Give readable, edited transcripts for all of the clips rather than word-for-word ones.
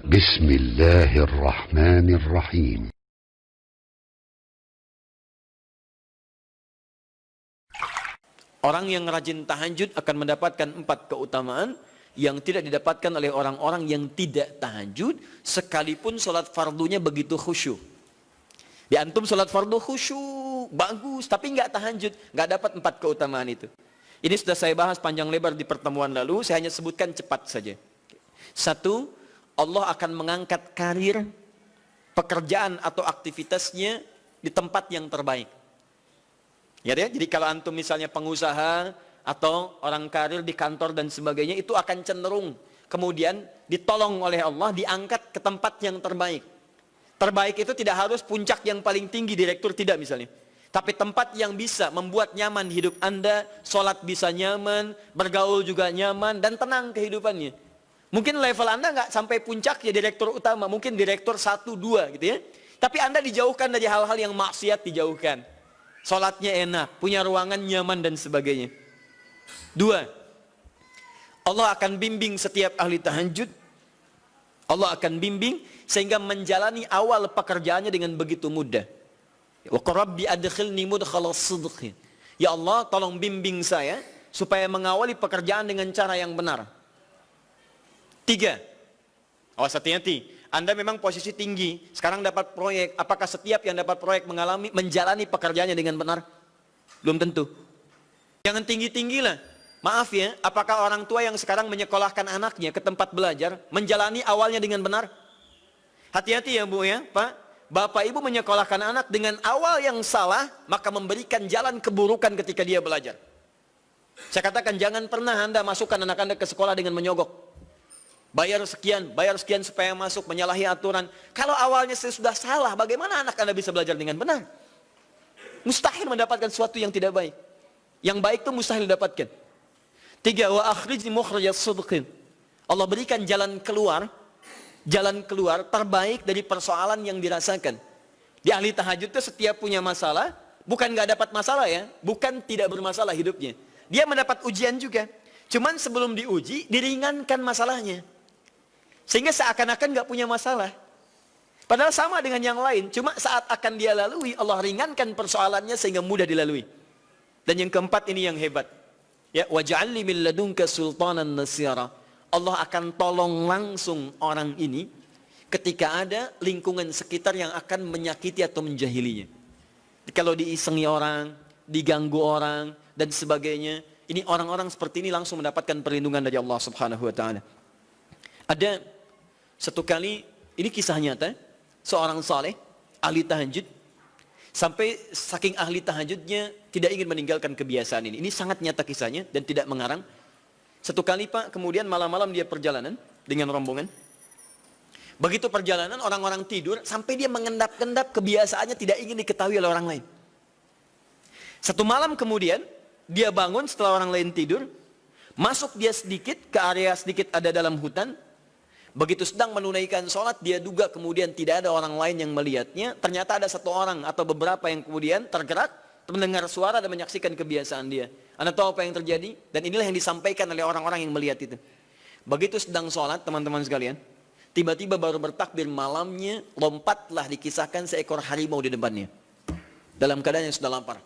Bismillahirrahmanirrahim. Orang yang rajin tahajud akan mendapatkan 4 keutamaan yang tidak didapatkan oleh orang-orang yang tidak tahajud, sekalipun sholat fardunya begitu khusyuk. Di antum sholat fardu khusyuk, bagus, tapi nggak tahajud, nggak dapat 4 keutamaan itu. Ini sudah saya bahas panjang lebar di pertemuan lalu, saya hanya sebutkan cepat saja. 1, Allah akan mengangkat karir, pekerjaan atau aktivitasnya di tempat yang terbaik. Ya, jadi kalau antum misalnya pengusaha atau orang karir di kantor dan sebagainya, itu akan cenderung kemudian ditolong oleh Allah, diangkat ke tempat yang terbaik. Terbaik itu tidak harus puncak yang paling tinggi, direktur tidak misalnya. Tapi tempat yang bisa membuat nyaman hidup Anda, sholat bisa nyaman, bergaul juga nyaman, dan tenang kehidupannya. Mungkin level Anda nggak sampai puncak ya direktur utama, mungkin direktur 1, 2 gitu ya. Tapi Anda dijauhkan dari hal-hal yang maksiat, dijauhkan. Sholatnya enak, punya ruangan nyaman dan sebagainya. 2, Allah akan bimbing setiap ahli tahajud. Allah akan bimbing sehingga menjalani awal pekerjaannya dengan begitu mudah. Wa rabbi adkhilni mudkhalas sidq. Ya Allah, tolong bimbing saya supaya mengawali pekerjaan dengan cara yang benar. 3, awas hati-hati. Anda memang posisi tinggi, sekarang dapat proyek. Apakah setiap yang dapat proyek menjalani pekerjaannya dengan benar? Belum tentu. Jangan tinggi-tinggilah. Maaf ya, apakah orang tua yang sekarang menyekolahkan anaknya ke tempat belajar, menjalani awalnya dengan benar? Hati-hati ya Bu ya, Pak. Bapak Ibu menyekolahkan anak dengan awal yang salah, maka memberikan jalan keburukan ketika dia belajar. Saya katakan jangan pernah Anda masukkan anak Anda ke sekolah dengan menyogok. Bayar sekian supaya masuk, menyalahi aturan. Kalau awalnya sudah salah, bagaimana anak Anda bisa belajar dengan benar? Mustahil mendapatkan sesuatu yang tidak baik. Yang baik itu mustahil didapatkan. 3, wa akhrijni mukhrajas sidqin. Allah berikan jalan keluar terbaik dari persoalan yang dirasakan. Di ahli tahajud itu setiap punya masalah, bukan nggak dapat masalah ya, bukan tidak bermasalah hidupnya. Dia mendapat ujian juga. Cuman sebelum diuji, diringankan masalahnya. Sehingga seakan-akan nggak punya masalah. Padahal sama dengan yang lain. Cuma saat akan dia lalui, Allah ringankan persoalannya sehingga mudah dilalui. Dan yang keempat ini yang hebat. Ya, waj'alni min ladunka sultanan nasira. Allah akan tolong langsung orang ini ketika ada lingkungan sekitar yang akan menyakiti atau menjahilinya. Kalau diisengi orang, diganggu orang, dan sebagainya. Ini orang-orang seperti ini langsung mendapatkan perlindungan dari Allah Subhanahu wa Ta'ala. Ada satu kali, ini kisah nyata, seorang saleh, ahli tahajud, sampai saking ahli tahajudnya tidak ingin meninggalkan kebiasaan ini. Ini sangat nyata kisahnya dan tidak mengarang. Satu kali Pak, kemudian malam-malam dia perjalanan dengan rombongan. Begitu perjalanan, orang-orang tidur, sampai dia mengendap-endap, kebiasaannya tidak ingin diketahui oleh orang lain. Satu malam kemudian, dia bangun setelah orang lain tidur, masuk dia sedikit ke area sedikit ada dalam hutan. Begitu sedang menunaikan sholat, dia duga kemudian tidak ada orang lain yang melihatnya. Ternyata ada satu orang atau beberapa yang kemudian tergerak, mendengar suara dan menyaksikan kebiasaan dia. Anda tahu apa yang terjadi? Dan inilah yang disampaikan oleh orang-orang yang melihat itu. Begitu sedang sholat, teman-teman sekalian, tiba-tiba baru bertakbir malamnya, lompatlah dikisahkan seekor harimau di depannya. Dalam keadaan yang sudah lapar.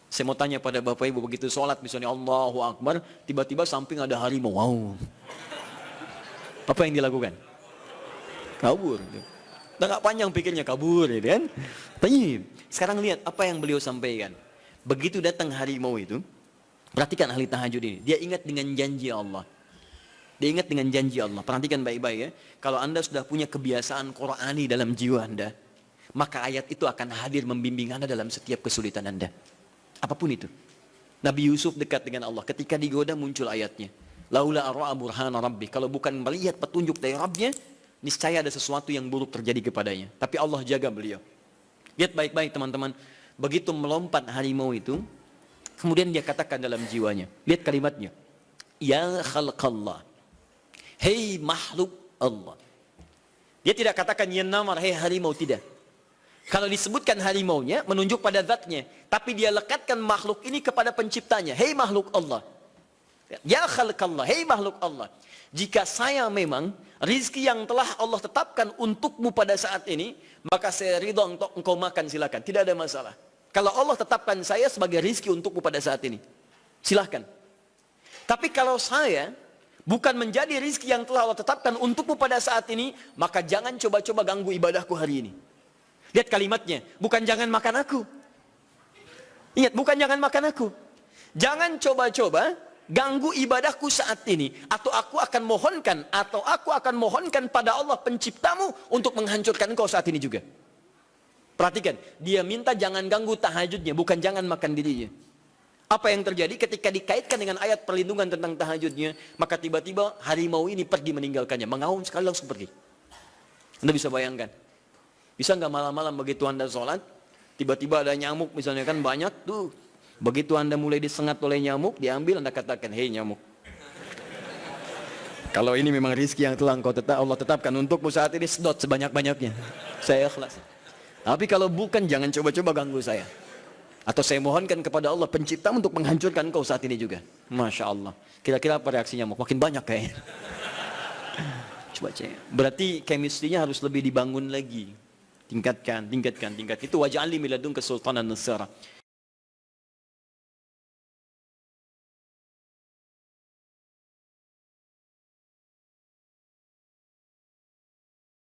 Saya mau tanya pada Bapak Ibu, begitu sholat misalnya Allahu Akbar, tiba-tiba samping ada harimau. Wow. Apa yang dilakukan? Kabur. Udah gak panjang pikirnya, kabur ya kan? Tapi sekarang lihat apa yang beliau sampaikan. Begitu datang harimau itu, perhatikan ahli tahajud ini. Dia ingat dengan janji Allah. Dia ingat dengan janji Allah. Perhatikan baik-baik ya. Kalau Anda sudah punya kebiasaan Qur'ani dalam jiwa Anda, maka ayat itu akan hadir membimbing Anda dalam setiap kesulitan Anda. Apapun itu. Nabi Yusuf dekat dengan Allah. Ketika digoda muncul ayatnya. Laula ara'a burhana rabbi. Kalau bukan melihat petunjuk dari Rabbnya, niscaya ada sesuatu yang buruk terjadi kepadanya. Tapi Allah jaga beliau. Lihat baik-baik teman-teman. Begitu melompat harimau itu, kemudian dia katakan dalam jiwanya. Lihat kalimatnya. Ya khalqallah. Hei makhluk Allah. Dia tidak katakan ya namar, hei harimau, tidak. Kalau disebutkan harimaunya, menunjuk pada zatnya. Tapi dia lekatkan makhluk ini kepada penciptanya. Hei makhluk Allah. Ya khalqallah, hei makhluk Allah. jika saya memang rizki yang telah Allah tetapkan untukmu pada saat ini, maka saya ridho untuk engkau makan, silakan, tidak ada masalah. Kalau Allah tetapkan saya sebagai rizki untukmu pada saat ini, silahkan. Tapi kalau saya bukan menjadi rizki yang telah Allah tetapkan untukmu pada saat ini, maka jangan coba-coba ganggu ibadahku hari ini. Lihat kalimatnya, bukan jangan makan aku. Ingat, bukan jangan makan aku. Jangan coba-coba ganggu ibadahku saat ini. Atau aku akan mohonkan pada Allah penciptamu untuk menghancurkan engkau saat ini juga. Perhatikan, dia minta jangan ganggu tahajudnya, bukan jangan makan dirinya. Apa yang terjadi ketika dikaitkan dengan ayat perlindungan tentang tahajudnya, maka tiba-tiba harimau ini pergi meninggalkannya, mengaum sekali langsung pergi. Anda bisa bayangkan, bisa nggak malam-malam begitu Anda sholat, tiba-tiba ada nyamuk misalnya kan banyak tuh, begitu Anda mulai disengat oleh nyamuk, diambil Anda katakan, hei nyamuk, kalau ini memang rizki yang telah Allah tetapkan untukmu saat ini, sedot sebanyak-banyaknya, saya ikhlas. Tapi kalau bukan, jangan coba-coba ganggu saya. Atau saya mohonkan kepada Allah pencipta untuk menghancurkan engkau saat ini juga. Masya Allah. Kira-kira apa reaksi nyamuk? Makin banyak kayaknya. Coba cek. Berarti chemistry-nya harus lebih dibangun lagi. Tingkatkan. Itu waj'alni min ladunka sultanan nasara.